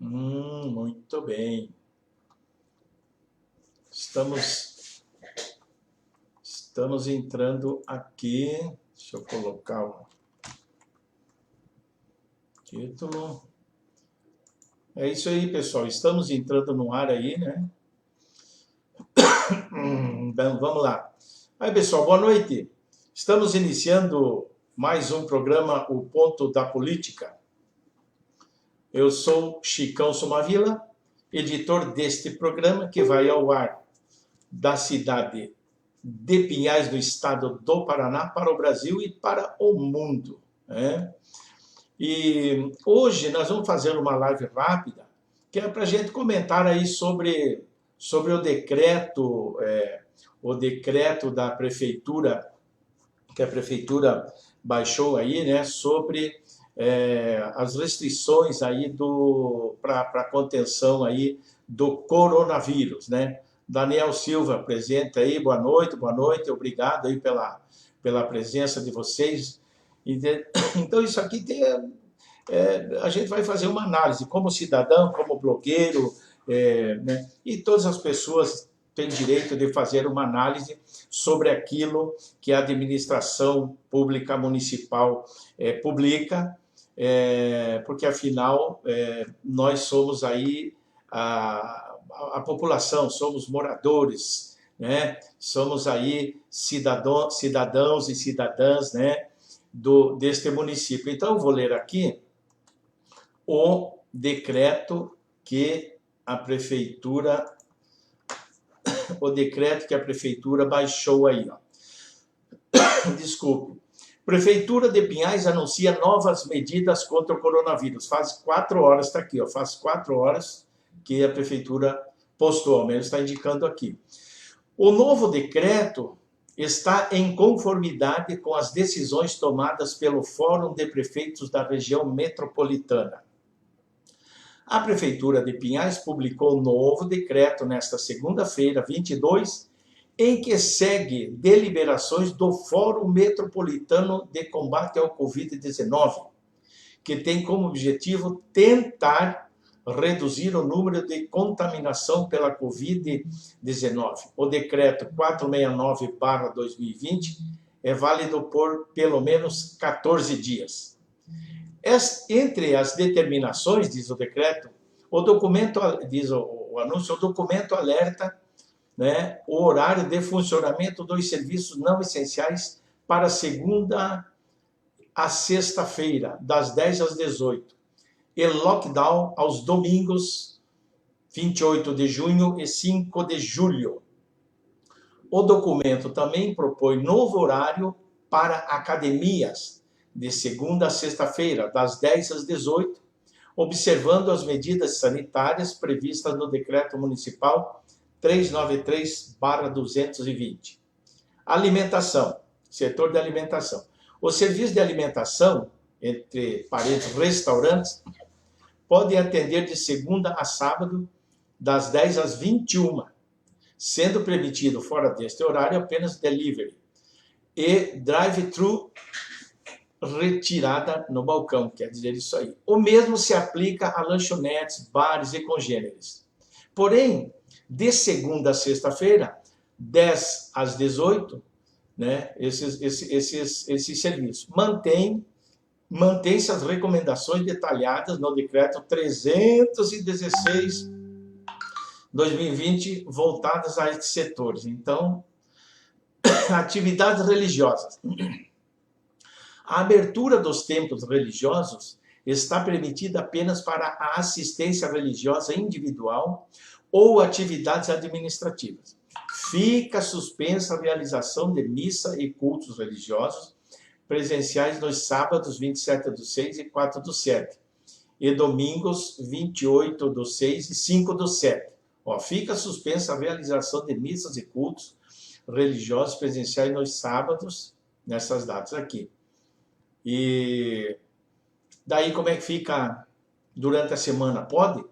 Muito bem. Estamos entrando aqui. Deixa eu colocar o título. É isso aí, pessoal. Estamos entrando no ar aí, né? Então, vamos lá. Aí, pessoal, boa noite. Estamos iniciando mais um programa, O Ponto da Política. Eu sou Chicão Somavila, editor deste programa que vai ao ar da cidade de Pinhais, do estado do Paraná, para o Brasil e para o mundo, né? E hoje nós vamos fazer uma live rápida, que é para a gente comentar aí sobre o decreto da prefeitura, que a prefeitura baixou aí, né, sobre as restrições aí para contenção aí do coronavírus, né? Daniel Silva, presente aí, boa noite, obrigado aí pela presença de vocês. Então, isso aqui a gente vai fazer uma análise como cidadão, como blogueiro, né? E todas as pessoas têm direito de fazer uma análise sobre aquilo que a administração pública municipal publica, porque, afinal, nós somos aí a população, somos moradores, né? Somos aí cidadãos e cidadãs, né, deste município. Então, eu vou ler aqui o decreto que a prefeitura baixou aí, ó. Desculpe. Prefeitura de Pinhais anuncia novas medidas contra o coronavírus. Faz 4 horas, está aqui, ó, faz 4 horas que a prefeitura postou, ao menos está indicando aqui. O novo decreto está em conformidade com as decisões tomadas pelo Fórum de Prefeitos da região metropolitana. A Prefeitura de Pinhais publicou um novo decreto nesta segunda-feira, 22, em que segue deliberações do Fórum Metropolitano de Combate ao Covid-19, que tem como objetivo tentar reduzir o número de contaminação pela Covid-19. O decreto 469/2020 é válido por pelo menos 14 dias. Entre as determinações, diz o decreto, o documento, diz o anúncio, o documento alerta, né, o horário de funcionamento dos serviços não essenciais para segunda a sexta-feira, das 10 às 18, e lockdown aos domingos, 28 de junho e 5 de julho. O documento também propõe novo horário para academias, de segunda a sexta-feira, das 10 às 18, observando as medidas sanitárias previstas no Decreto Municipal 393/220. Alimentação, setor de alimentação. O serviço de alimentação, entre parênteses, restaurantes, pode atender de segunda a sábado, das 10 às 21, sendo permitido, fora deste horário, apenas delivery e drive-thru retirada no balcão, quer dizer isso aí. O mesmo se aplica a lanchonetes, bares e congêneres. Porém, de segunda a sexta-feira, 10 às 18, né, esses serviços. Mantém-se as recomendações detalhadas no decreto 316/2020, voltadas a estes setores. Então, atividades religiosas. A abertura dos templos religiosos está permitida apenas para a assistência religiosa individual ou atividades administrativas. Fica suspensa a realização de missa e cultos religiosos presenciais nos sábados 27/6 e 4/7, e domingos 28/6 e 5/7. Fica suspensa a realização de missas e cultos religiosos presenciais nos sábados, nessas datas aqui. E daí como é que fica durante a semana? Pode?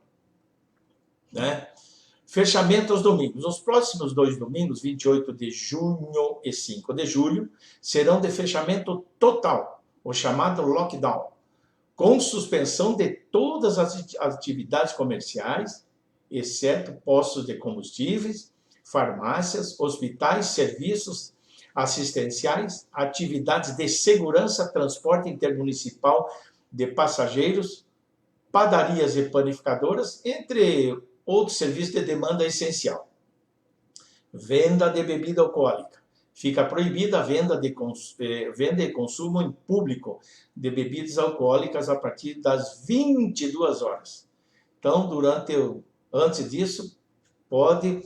Né? Fechamento aos domingos. Os próximos 2 domingos, 28 de junho e 5 de julho, serão de fechamento total, o chamado lockdown, com suspensão de todas as atividades comerciais, exceto postos de combustíveis, farmácias, hospitais, serviços assistenciais, atividades de segurança, transporte intermunicipal de passageiros, padarias e panificadoras, entre outros serviços de demanda essencial. Venda de bebida alcoólica. Fica proibida a venda e consumo em público de bebidas alcoólicas a partir das 22 horas. Então, antes disso, pode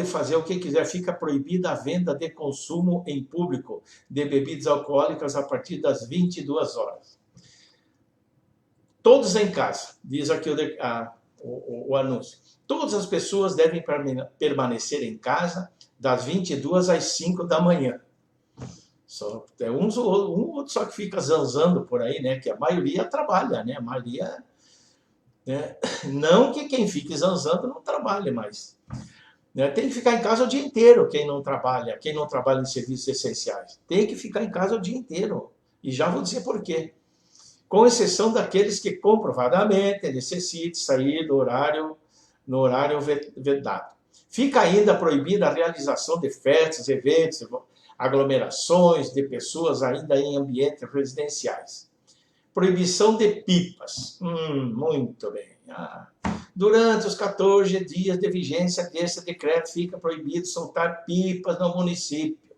fazer o que quiser. Fica proibida a venda de consumo em público de bebidas alcoólicas a partir das 22 horas. Todos em casa, diz aqui o anúncio. Todas as pessoas devem permanecer em casa das 22 às 5 da manhã. Só tem um ou outro só que fica zanzando por aí, né? Que a maioria trabalha, né? A maioria, né? Não que quem fique zanzando não trabalhe, mas, né? Tem que ficar em casa o dia inteiro quem não trabalha em serviços essenciais. Tem que ficar em casa o dia inteiro. E já vou dizer por quê. Com exceção daqueles que comprovadamente necessitem sair no horário vedado. Fica ainda proibida a realização de festas, eventos, aglomerações de pessoas ainda em ambientes residenciais. Proibição de pipas. Muito bem. Durante os 14 dias de vigência desse decreto, fica proibido soltar pipas no município.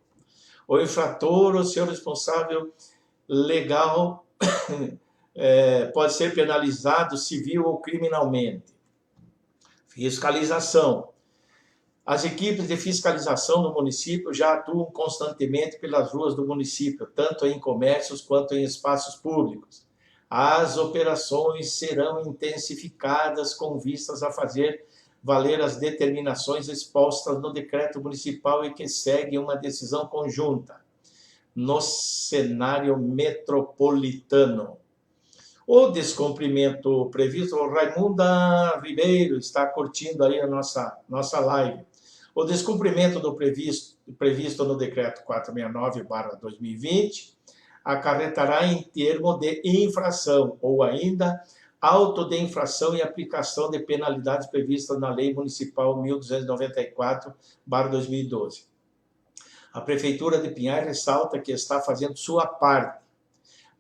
O infrator ou seu responsável legal pode ser penalizado civil ou criminalmente. Fiscalização. As equipes de fiscalização no município já atuam constantemente pelas ruas do município, tanto em comércios quanto em espaços públicos. As operações serão intensificadas com vistas a fazer valer as determinações expostas no decreto municipal e que seguem uma decisão conjunta no cenário metropolitano. O descumprimento previsto, o Raimunda Ribeiro está curtindo aí a nossa live. O descumprimento do previsto no decreto 469/2020 acarretará em termo de infração ou ainda auto de infração e aplicação de penalidades previstas na Lei Municipal 1294/2012. A Prefeitura de Pinhais ressalta que está fazendo sua parte,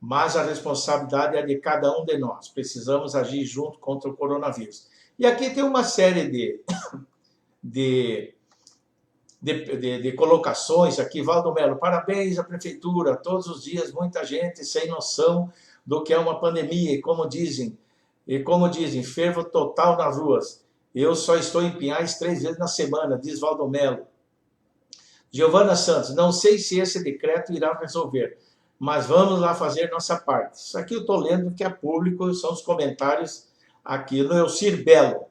mas a responsabilidade é de cada um de nós. Precisamos agir junto contra o coronavírus. E aqui tem uma série de colocações aqui. Valdo Melo, parabéns à Prefeitura. Todos os dias, muita gente sem noção do que é uma pandemia. E como dizem, fervo total nas ruas. Eu só estou em Pinhais 3 vezes na semana, diz Valdo Melo. Giovana Santos, não sei se esse decreto irá resolver, mas vamos lá fazer nossa parte. Isso aqui eu estou lendo que é público, são os comentários aqui no Elcir Belo.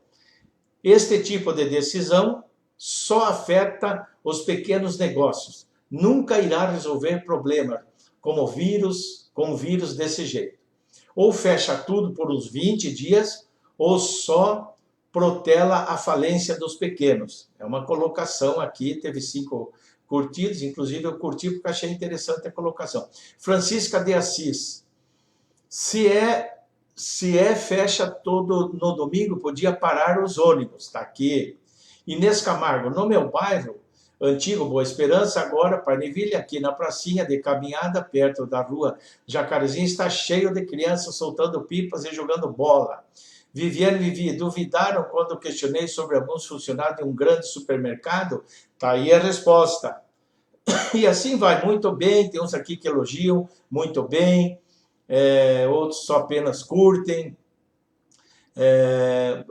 Este tipo de decisão só afeta os pequenos negócios. Nunca irá resolver problemas com vírus desse jeito. Ou fecha tudo por uns 20 dias, ou só protela a falência dos pequenos. É uma colocação aqui, teve 5 curtidos, inclusive eu curti porque achei interessante a colocação. Francisca de Assis, se fecha todo no domingo, podia parar os ônibus, tá aqui. Inês Camargo, no meu bairro, antigo Boa Esperança, agora Parneville, aqui na pracinha de caminhada, perto da rua Jacarezinho, está cheio de crianças soltando pipas e jogando bola. Viviane e Vivi, duvidaram quando questionei sobre alguns funcionários de um grande supermercado? Tá aí a resposta. E assim vai, muito bem, tem uns aqui que elogiam, muito bem, outros só apenas curtem,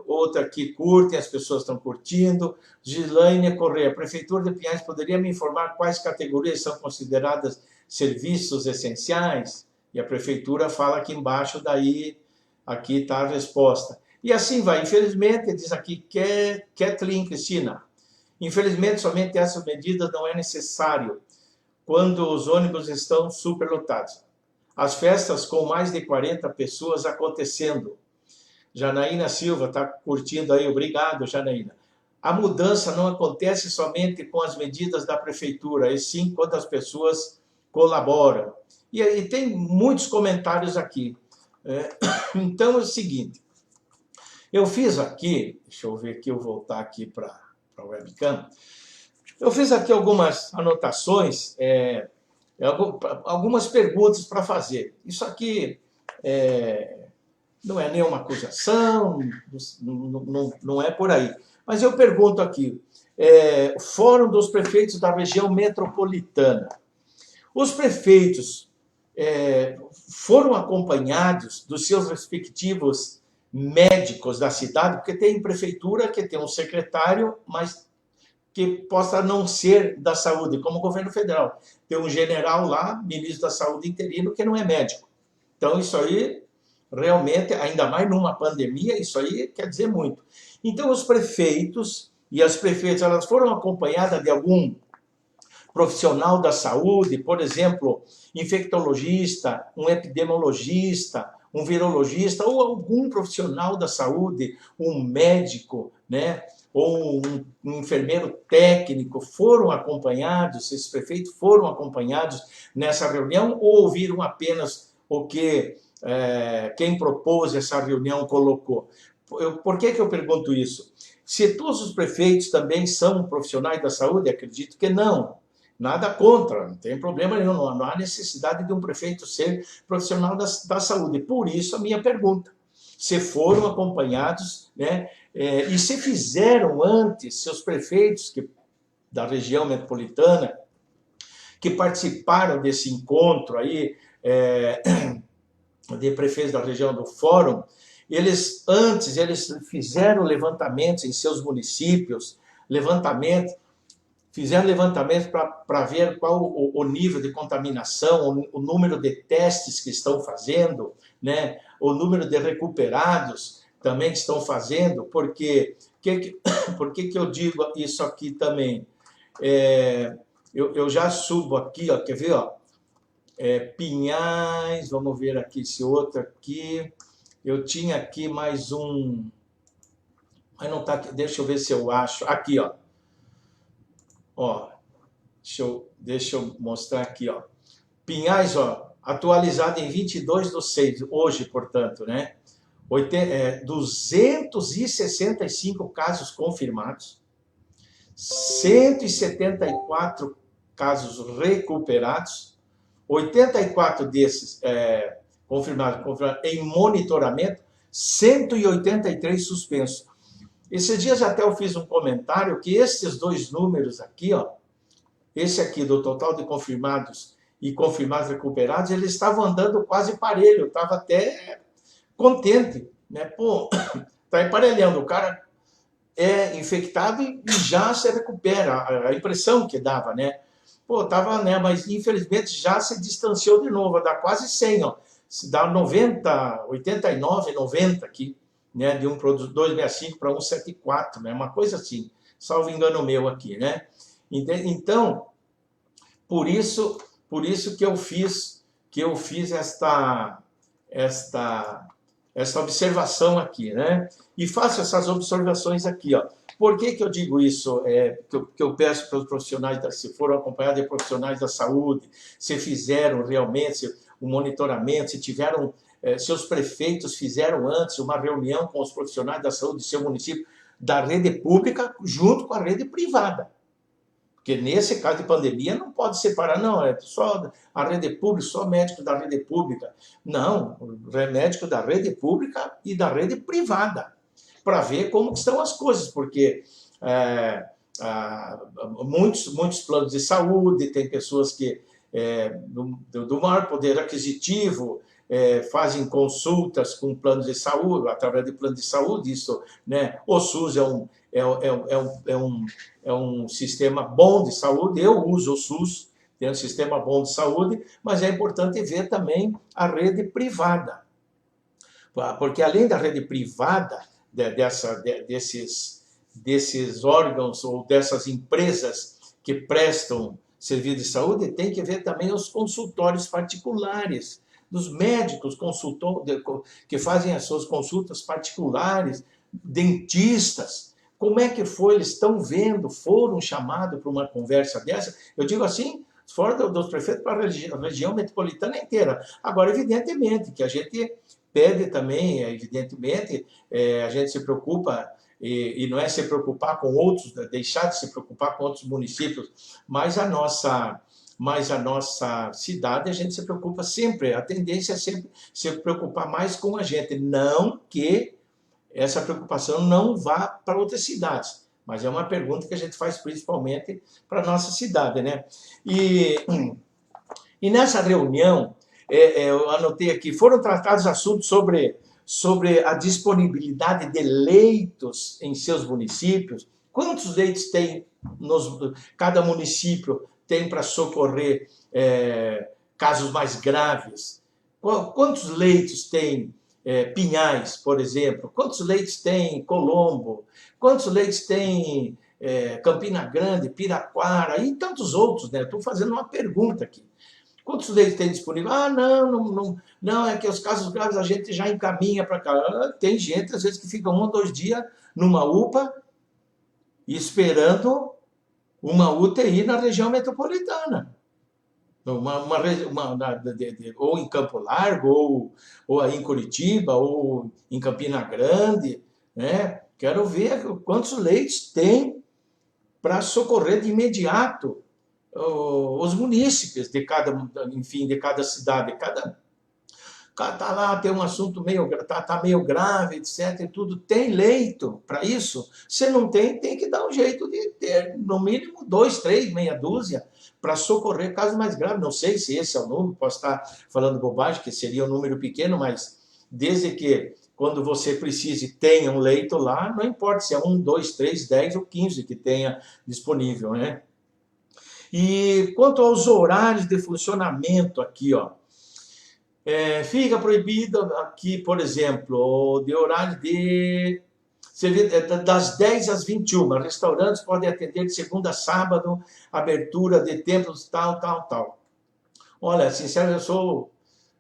outro aqui curtem, as pessoas estão curtindo. Gislaine Correia, a Prefeitura de Pinhais poderia me informar quais categorias são consideradas serviços essenciais? E a Prefeitura fala aqui embaixo, daí aqui está a resposta. E assim vai, infelizmente, diz aqui Kathleen Cristina, infelizmente somente essas medidas não é necessário quando os ônibus estão superlotados. As festas com mais de 40 pessoas acontecendo. Janaína Silva está curtindo aí, obrigado, Janaína. A mudança não acontece somente com as medidas da Prefeitura, e sim quando as pessoas colaboram. E aí tem muitos comentários aqui. Então é o seguinte, eu fiz aqui, deixa eu ver aqui, eu voltar aqui para a webcam, eu fiz aqui algumas anotações, algumas perguntas para fazer. Isso aqui não é nenhuma acusação, não é por aí. Mas eu pergunto aqui, Fórum dos Prefeitos da Região Metropolitana. Os prefeitos foram acompanhados dos seus respectivos médicos da cidade, porque tem prefeitura que tem um secretário, mas que possa não ser da saúde, como o governo federal. Tem um general lá, ministro da saúde interino, que não é médico. Então, isso aí, realmente, ainda mais numa pandemia, isso aí quer dizer muito. Então, os prefeitos e as prefeitas, elas foram acompanhadas de algum profissional da saúde, por exemplo, infectologista, um epidemiologista, um virologista, ou algum profissional da saúde, um médico, né? Ou um enfermeiro técnico, foram acompanhados, esses prefeitos foram acompanhados nessa reunião, ou ouviram apenas o que quem propôs essa reunião colocou? Por que eu pergunto isso? Se todos os prefeitos também são profissionais da saúde, acredito que não. Nada contra, não tem problema nenhum, não há necessidade de um prefeito ser profissional da saúde. Por isso a minha pergunta, se foram acompanhados, né, e se fizeram antes, seus prefeitos da região metropolitana, que participaram desse encontro aí, de prefeitos da região do Fórum, eles fizeram levantamentos em seus municípios, fizeram levantamentos para ver qual o nível de contaminação, o número de testes que estão fazendo, né? O número de recuperados também que estão fazendo, porque por que eu digo isso aqui também? Eu já subo aqui, ó, quer ver? Ó, Pinhais, vamos ver aqui esse outro aqui. Eu tinha aqui mais um, mas não está aqui, deixa eu ver se eu acho. Aqui, ó. Ó, deixa eu mostrar aqui, ó. Pinhais, ó, atualizado em 22/6, hoje, portanto, né? 265 casos confirmados, 174 casos recuperados, 84 desses confirmados em monitoramento, 183 suspensos. Esses dias até eu fiz um comentário que esses dois números aqui, ó, esse aqui do total de confirmados e confirmados recuperados, eles estavam andando quase parelho, eu estava até contente, né? Pô, tá emparelhando, o cara é infectado e já se recupera, a impressão que dava, né? Pô, tava, né? Mas infelizmente já se distanciou de novo, dá quase 100, ó. Se dá 90, 89, 90 aqui, né? De um para 265 para 174, né? Uma coisa assim, salvo engano meu aqui, né? Então, por isso que eu fiz esta observação aqui, né? E faço essas observações aqui, ó. Por que eu digo isso? Que eu peço para os profissionais, se foram acompanhados de profissionais da saúde, se fizeram realmente o monitoramento, se tiveram, seus prefeitos fizeram antes uma reunião com os profissionais da saúde do seu município, da rede pública junto com a rede privada. Porque nesse caso de pandemia não pode separar, não, é só a rede pública, só médico da rede pública. Não, é médico da rede pública e da rede privada, para ver como estão as coisas, porque muitos planos de saúde, tem pessoas que do maior poder aquisitivo, fazem consultas com planos de saúde, através de plano de saúde, isso, né? O SUS é um sistema bom de saúde, eu uso o SUS, tem um sistema bom de saúde, mas é importante ver também a rede privada, porque além da rede privada, desses órgãos ou dessas empresas que prestam serviço de saúde, tem que ver também os consultórios particulares, dos médicos que fazem as suas consultas particulares, dentistas. Como é que foi? Eles estão vendo, foram chamados para uma conversa dessa? Eu digo assim, dos prefeitos para a região metropolitana inteira. Agora, evidentemente, que a gente pede também, evidentemente, a gente se preocupa, e não é se preocupar com outros, deixar de se preocupar com outros municípios, mas a nossa cidade, a gente se preocupa sempre, a tendência é sempre se preocupar mais com a gente, não que essa preocupação não vá para outras cidades, mas é uma pergunta que a gente faz principalmente para a nossa cidade, né? E nessa reunião, eu anotei aqui, foram tratados assuntos sobre a disponibilidade de leitos em seus municípios, quantos leitos tem cada município tem para socorrer casos mais graves, quantos leitos tem Pinhais, por exemplo, quantos leitos tem Colombo, quantos leitos tem Campina Grande, Piraquara e tantos outros, né? Estou fazendo uma pergunta aqui. Quantos leitos tem disponível? Ah, não, é que os casos graves a gente já encaminha para cá. Tem gente, às vezes, que fica 1 ou 2 dias numa UPA esperando uma UTI na região metropolitana. Ou em Campo Largo, ou aí em Curitiba, ou em Campina Grande, né? Quero ver quantos leitos tem para socorrer de imediato os munícipes de cada cidade, tá lá, tem um assunto tá meio grave, etc, e tudo, tem leito para isso? Se não tem, tem que dar um jeito de ter, no mínimo, 2, 3, meia dúzia, para socorrer casos mais graves. Não sei se esse é o número, posso estar falando bobagem, que seria um número pequeno, mas desde que, quando você precise, tenha um leito lá, não importa se é 1, 2, 3, 10 ou 15 que tenha disponível, né? E quanto aos horários de funcionamento aqui, ó, fica proibido aqui, por exemplo, de horário das 10 às 21. Restaurantes podem atender de segunda a sábado, abertura de templos, tal. Olha, sinceramente,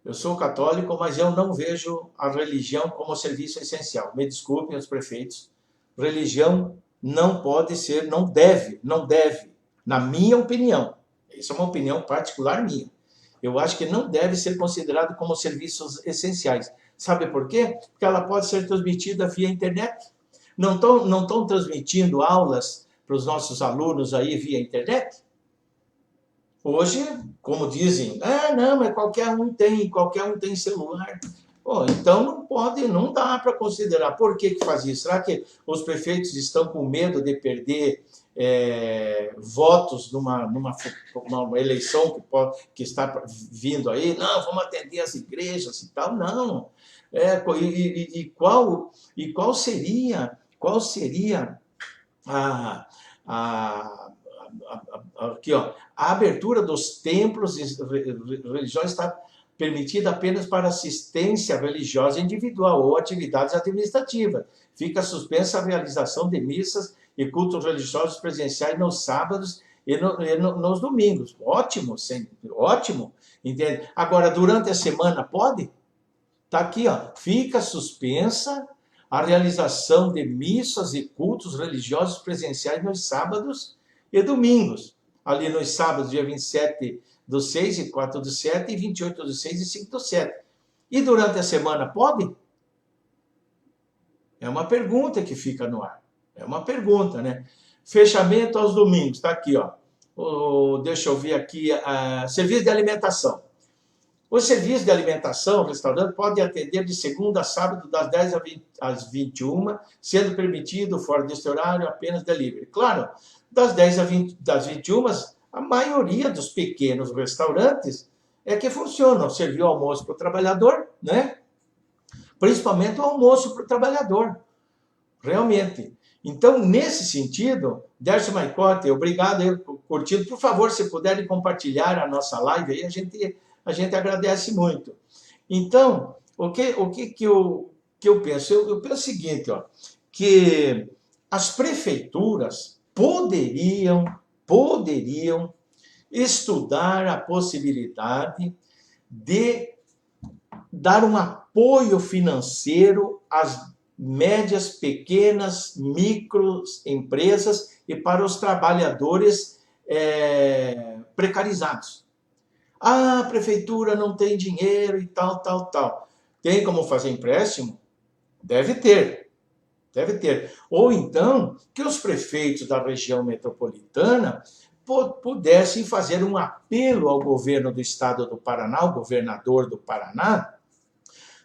eu sou católico, mas eu não vejo a religião como serviço essencial. Me desculpem os prefeitos. Religião não pode ser, não deve, na minha opinião. Isso é uma opinião particular minha. Eu acho que não deve ser considerado como serviços essenciais. Sabe por quê? Porque ela pode ser transmitida via internet. Não estão transmitindo aulas para os nossos alunos aí via internet? Hoje, como dizem, não, mas qualquer um tem celular. Bom, então não dá para considerar. Por que faz isso? Será que os prefeitos estão com medo de perder votos numa eleição que está vindo aí? Não, vamos atender as igrejas e tal. Não. Qual seria aqui, ó, a abertura dos templos religiosos está permitida apenas para assistência religiosa individual ou atividades administrativas. Fica suspensa a realização de missas e cultos religiosos presenciais nos sábados e nos domingos. Ótimo, ótimo. Entende? Agora, durante a semana, pode? Está aqui, ó, fica suspensa a realização de missas e cultos religiosos presenciais nos sábados e domingos. Ali nos sábados, dia 27/6 e 4/7, e 28/6 e 5/7. E durante a semana, pode? É uma pergunta que fica no ar. É uma pergunta, né? Fechamento aos domingos, está aqui, ó. Deixa eu ver aqui, serviço de alimentação. O serviço de alimentação, o restaurante, pode atender de segunda a sábado, das 10 às 21, sendo permitido, fora deste horário, apenas delivery. Claro, das 10 às 21, a maioria dos pequenos restaurantes é que funcionam. Servir o almoço para o trabalhador, né? Principalmente o almoço para o trabalhador. Realmente. Então, nesse sentido, Dércio Maicotti, obrigado aí, curtindo. Por favor, se puderem compartilhar a nossa live aí, a gente agradece muito. Então, o que eu penso? Eu penso o seguinte, ó, que as prefeituras poderiam estudar a possibilidade de dar um apoio financeiro às médias, pequenas, microempresas e para os trabalhadores precarizados. Ah, a prefeitura não tem dinheiro e tal, tal, tal. Tem como fazer empréstimo? Deve ter. Deve ter. Ou então, que os prefeitos da região metropolitana pudessem fazer um apelo ao governo do estado do Paraná, ao governador do Paraná,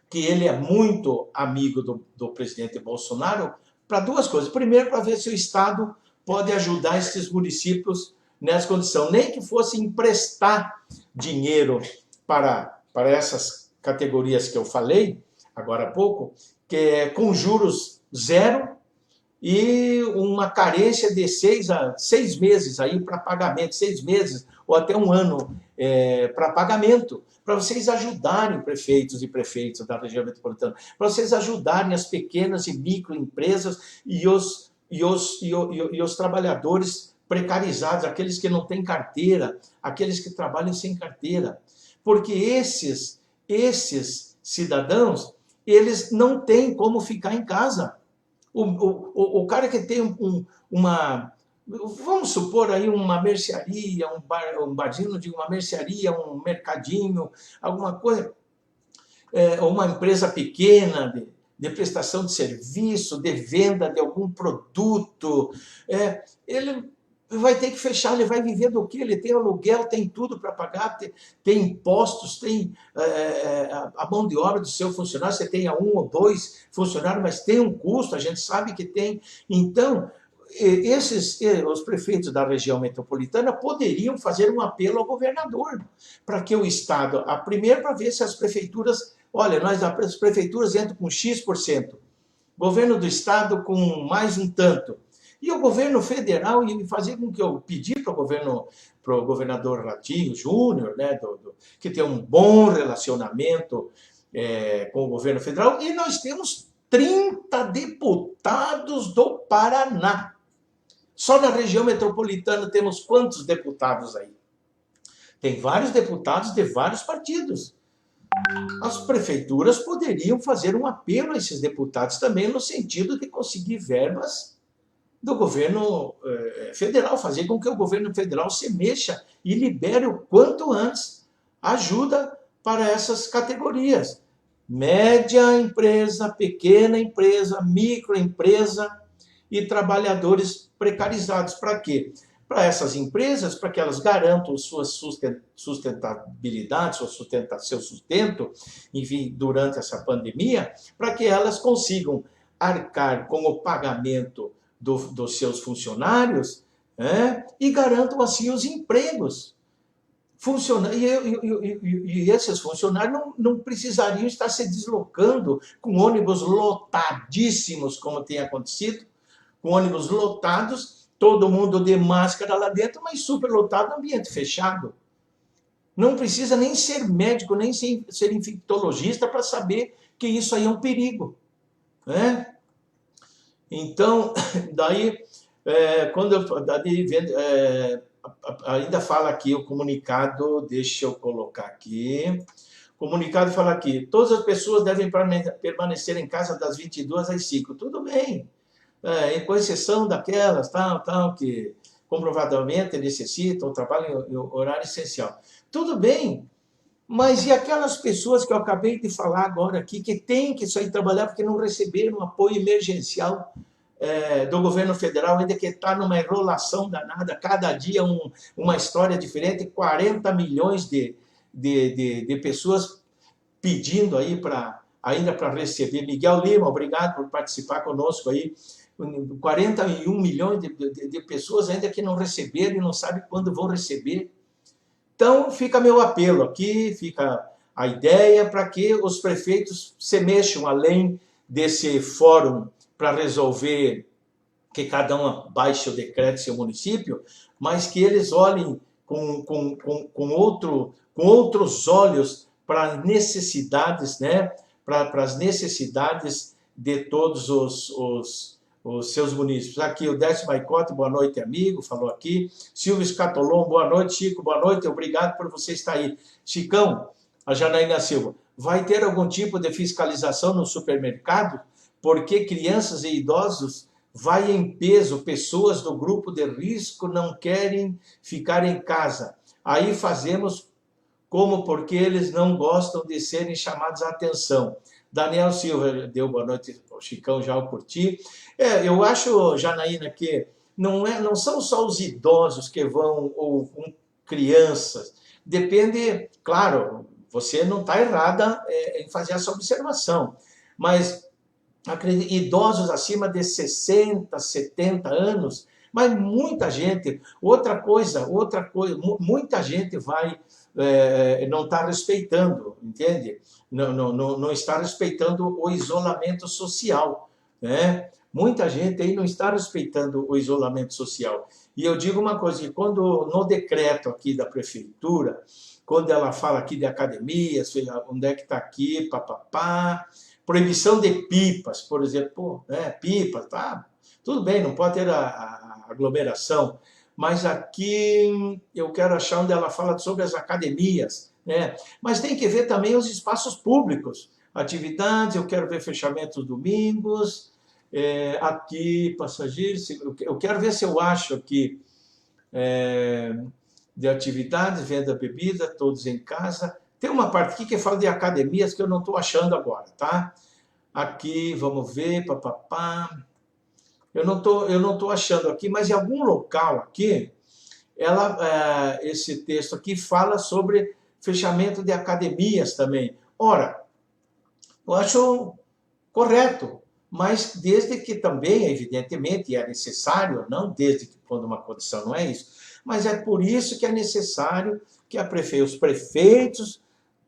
que ele é muito amigo do presidente Bolsonaro, para duas coisas. Primeiro, para ver se o estado pode ajudar esses municípios nessa condição. Nem que fosse emprestar dinheiro para essas categorias que eu falei agora há pouco, que é com juros zero e uma carência de 6 meses aí para pagamento, 6 meses ou até um ano para pagamento, para vocês ajudarem prefeitos e prefeitas da região metropolitana, para vocês ajudarem as pequenas e microempresas e os trabalhadores precarizados, aqueles que não têm carteira, aqueles que trabalham sem carteira, porque esses cidadãos, eles não têm como ficar em casa. O cara que tem vamos supor aí uma mercearia, um barzinho de uma mercearia, um mercadinho, alguma coisa, uma empresa pequena de prestação de serviço, de venda de algum produto, ele vai ter que fechar, ele vai viver do quê? Ele tem aluguel, tem tudo para pagar, tem impostos, tem a mão de obra do seu funcionário, você tem 1 ou 2 funcionários, mas tem um custo, a gente sabe que tem. Então, os prefeitos da região metropolitana poderiam fazer um apelo ao governador, para que o Estado, primeiro para ver se as prefeituras, olha, as prefeituras entram com X%, governo do Estado com mais um tanto, e o governo federal ia fazer com que eu pedi para o governador Ratinho Júnior, né, que tem um bom relacionamento com o governo federal, e nós temos 30 deputados do Paraná. Só na região metropolitana temos quantos deputados aí? Tem vários deputados de vários partidos. As prefeituras poderiam fazer um apelo a esses deputados também, no sentido de conseguir verbas do governo federal, fazer com que o governo federal se mexa e libere o quanto antes ajuda para essas categorias. Média empresa, pequena empresa, microempresa e trabalhadores precarizados. Para quê? Para essas empresas, para que elas garantam sua sustentabilidade, seu sustento, enfim, durante essa pandemia, para que elas consigam arcar com o pagamento dos seus funcionários, e garantam assim os empregos. E esses funcionários não precisariam estar se deslocando com ônibus lotadíssimos, como tem acontecido, com ônibus lotados, todo mundo de máscara lá dentro, mas superlotado, ambiente fechado. Não precisa nem ser médico, nem ser infectologista para saber que isso aí é um perigo, né? Então, daí, ainda fala aqui o comunicado, deixa eu colocar aqui, o comunicado fala aqui, todas as pessoas devem permanecer em casa das 22 às 5, tudo bem, com exceção daquelas, tal, que comprovadamente necessitam, trabalham em horário essencial. Tudo bem, mas e aquelas pessoas que eu acabei de falar agora aqui, que têm que sair trabalhar porque não receberam apoio emergencial do governo federal, ainda que está numa enrolação danada, cada dia uma história diferente, 40 milhões de pessoas pedindo aí ainda para receber. Miguel Lima, obrigado por participar conosco aí. 41 milhões de pessoas ainda que não receberam e não sabem quando vão receber. Então, fica meu apelo aqui, fica a ideia para que os prefeitos se mexam além desse fórum para resolver que cada um baixe o decreto do seu município, mas que eles olhem com outros olhos para as necessidades, né? Para as necessidades de todos os seus munícipes. Aqui o Décio Maicote, boa noite, amigo, falou aqui. Silvio Scatolon, boa noite, Chico, boa noite, obrigado por você estar aí. Chicão, a Janaína Silva, vai ter algum tipo de fiscalização no supermercado? Porque crianças e idosos vai em peso, pessoas do grupo de risco não querem ficar em casa. Aí fazemos como porque eles não gostam de serem chamados a atenção. Daniel Silva deu boa noite, o Chicão já o curti. Eu acho, Janaína, que não são só os idosos que vão, ou com crianças. Depende, claro, você não está errada em fazer essa observação, mas idosos acima de 60, 70 anos, mas muita gente, muita gente vai, não está respeitando, entende? Não está respeitando o isolamento social, né? Muita gente aí não está respeitando o isolamento social. E eu digo uma coisa, que quando no decreto aqui da prefeitura, quando ela fala aqui de academias, onde é que está aqui, papapá, proibição de pipas, por exemplo, né, pipas, tá? Tudo bem, não pode ter a aglomeração, mas aqui eu quero achar onde ela fala sobre as academias, né? Mas tem que ver também os espaços públicos, atividades, eu quero ver fechamentos domingos, aqui, passageiros, eu quero ver se eu acho aqui de atividades, venda bebida, todos em casa. Tem uma parte aqui que fala de academias que eu não estou achando agora, tá? Aqui, vamos ver, papapá. Eu não tô achando aqui, mas em algum local aqui, esse texto aqui fala sobre fechamento de academias também. Ora, eu acho correto, mas desde que também, evidentemente, é necessário, não desde que quando uma condição não é isso, mas é por isso que é necessário que os prefeitos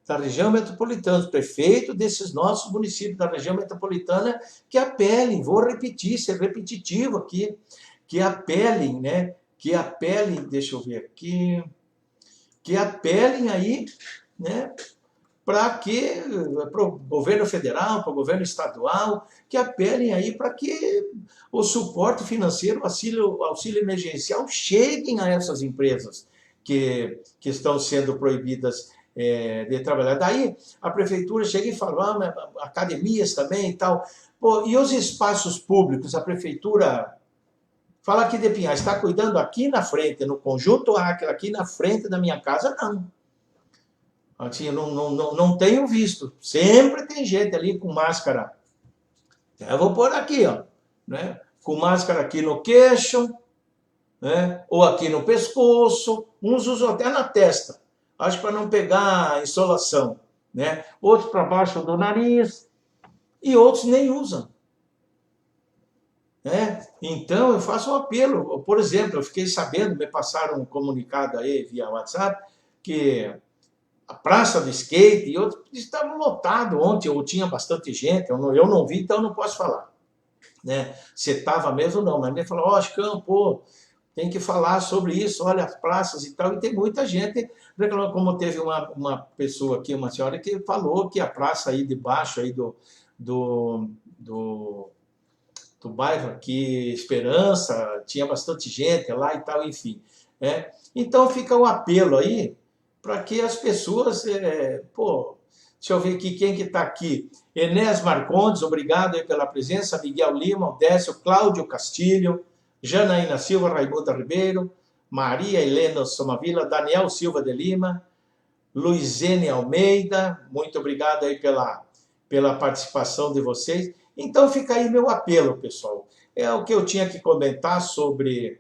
da região metropolitana, os prefeitos desses nossos municípios da região metropolitana, que apelem, vou repetir, ser repetitivo aqui, que apelem, né? Que apelem, deixa eu ver aqui, que apelem aí, né? Para o governo federal, para o governo estadual, que apelem aí para que o suporte financeiro, o auxílio emergencial cheguem a essas empresas que estão sendo proibidas de trabalhar. Daí a prefeitura chega e fala, academias também e tal. Pô, e os espaços públicos, a prefeitura fala aqui de Pinhais, está cuidando aqui na frente, no conjunto Acre, aqui na frente da minha casa, não. Assim, eu não tenho visto. Sempre tem gente ali com máscara. Eu vou pôr aqui, ó, né? Com máscara aqui no queixo, né? Ou aqui no pescoço. Uns usam até na testa. Acho para não pegar insolação, né? Outros para baixo do nariz. E outros nem usam. Né? Então, eu faço um apelo. Por exemplo, eu fiquei sabendo, me passaram um comunicado aí via WhatsApp, que a praça do skate e outros estavam lotados ontem, ou tinha bastante gente, eu não vi, então não posso falar. Né? Se estava mesmo, não, mas ele falou, ó, Chicão, pô, tem que falar sobre isso, olha as praças e tal, e tem muita gente reclamando, como teve uma pessoa aqui, uma senhora, que falou que a praça aí debaixo aí do, do bairro aqui, Esperança, tinha bastante gente lá e tal, enfim. Né? Então fica o apelo aí, para que as pessoas, deixa eu ver aqui quem que está aqui. Enéas Marcondes, obrigado aí pela presença. Miguel Lima, Odécio, Cláudio Castilho, Janaína Silva, Raimunda Ribeiro, Maria Helena Somavila, Daniel Silva de Lima, Luizene Almeida, muito obrigado aí pela participação de vocês. Então fica aí meu apelo, pessoal. É o que eu tinha que comentar sobre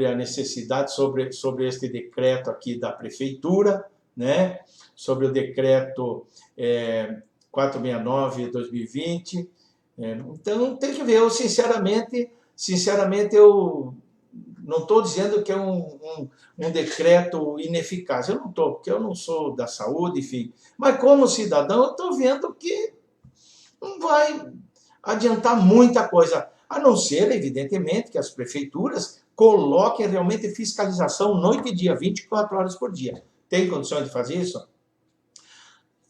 a necessidade, sobre este decreto aqui da prefeitura, né? Sobre o decreto 469/2020. Então tem que ver, eu sinceramente eu não estou dizendo que é um decreto ineficaz, eu não estou, porque eu não sou da saúde, enfim. Mas como cidadão eu estou vendo que não vai adiantar muita coisa, a não ser, evidentemente, que as prefeituras coloquem realmente fiscalização noite e dia, 24 horas por dia. Tem condições de fazer isso?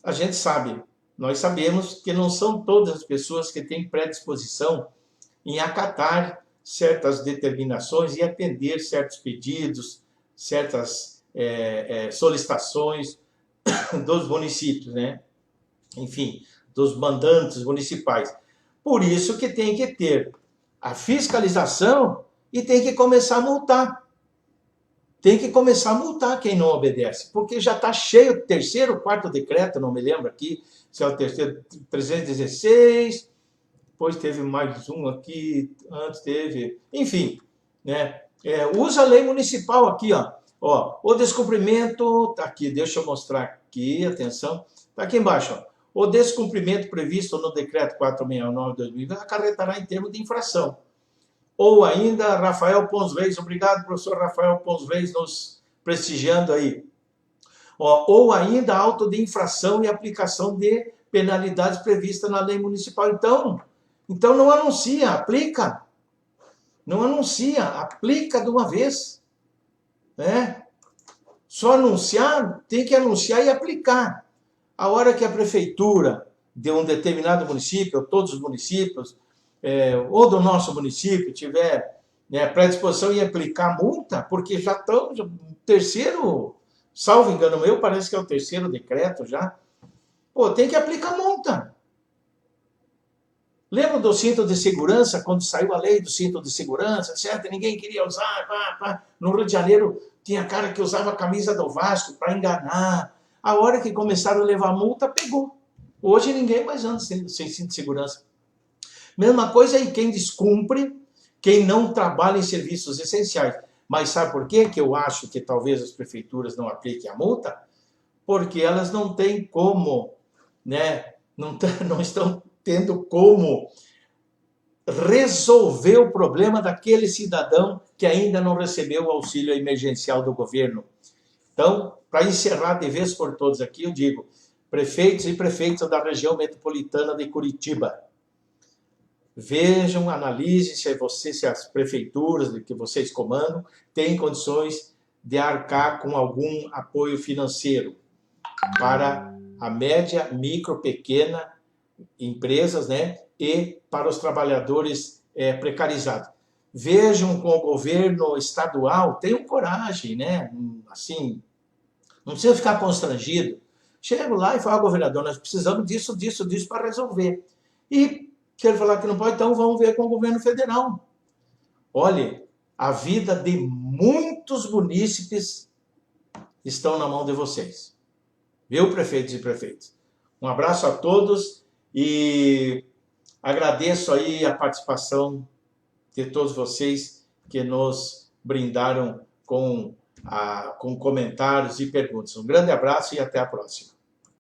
A gente sabe, nós sabemos que não são todas as pessoas que têm predisposição em acatar certas determinações e atender certos pedidos, certas solicitações dos municípios, né? Enfim, dos mandantes municipais. Por isso que tem que ter a fiscalização e tem que começar a multar. Tem que começar a multar quem não obedece, porque já está cheio o terceiro, quarto decreto, não me lembro aqui, se é o terceiro, 316, depois teve mais um aqui, antes teve, enfim, né? Usa a lei municipal aqui, ó, o descumprimento, tá aqui, deixa eu mostrar aqui, atenção, tá aqui embaixo, ó, o descumprimento previsto no decreto 469/2020 acarretará em termos de infração. Ou ainda, Rafael Pons Reis, obrigado, professor Rafael Pons Reis, nos prestigiando aí. Ou ainda, auto de infração e aplicação de penalidades previstas na lei municipal. Então não anuncia, aplica. Não anuncia, aplica de uma vez. Né? Só anunciar, tem que anunciar e aplicar. A hora que a prefeitura de um determinado município, ou todos os municípios, ou do nosso município, tiver predisposição em aplicar multa, porque já estão, terceiro, salvo engano meu, parece que é o terceiro decreto já, pô, tem que aplicar multa. Lembra do cinto de segurança, quando saiu a lei do cinto de segurança, certo? Ninguém queria usar, no Rio de Janeiro tinha cara que usava a camisa do Vasco para enganar. A hora que começaram a levar multa, pegou. Hoje ninguém mais anda sem cinto de segurança. Mesma coisa aí, quem descumpre, quem não trabalha em serviços essenciais. Mas sabe por quê que eu acho que talvez as prefeituras não apliquem a multa? Porque elas não têm como, né? Não estão tendo como resolver o problema daquele cidadão que ainda não recebeu o auxílio emergencial do governo. Então, para encerrar de vez por todas aqui, eu digo, prefeitos e prefeitas da região metropolitana de Curitiba, vejam, analisem se as prefeituras que vocês comandam têm condições de arcar com algum apoio financeiro para a média, micro, pequena empresas, né, e para os trabalhadores precarizados. Vejam com o governo estadual, tenham coragem, né, assim, não precisa ficar constrangido. Chego lá e falo, governador, nós precisamos disso para resolver. E se ele falar que não pode, então vamos ver com o governo federal. Olha, a vida de muitos munícipes estão na mão de vocês. Viu, prefeitos e prefeitas? Um abraço a todos e agradeço aí a participação de todos vocês que nos brindaram com comentários e perguntas. Um grande abraço e até a próxima.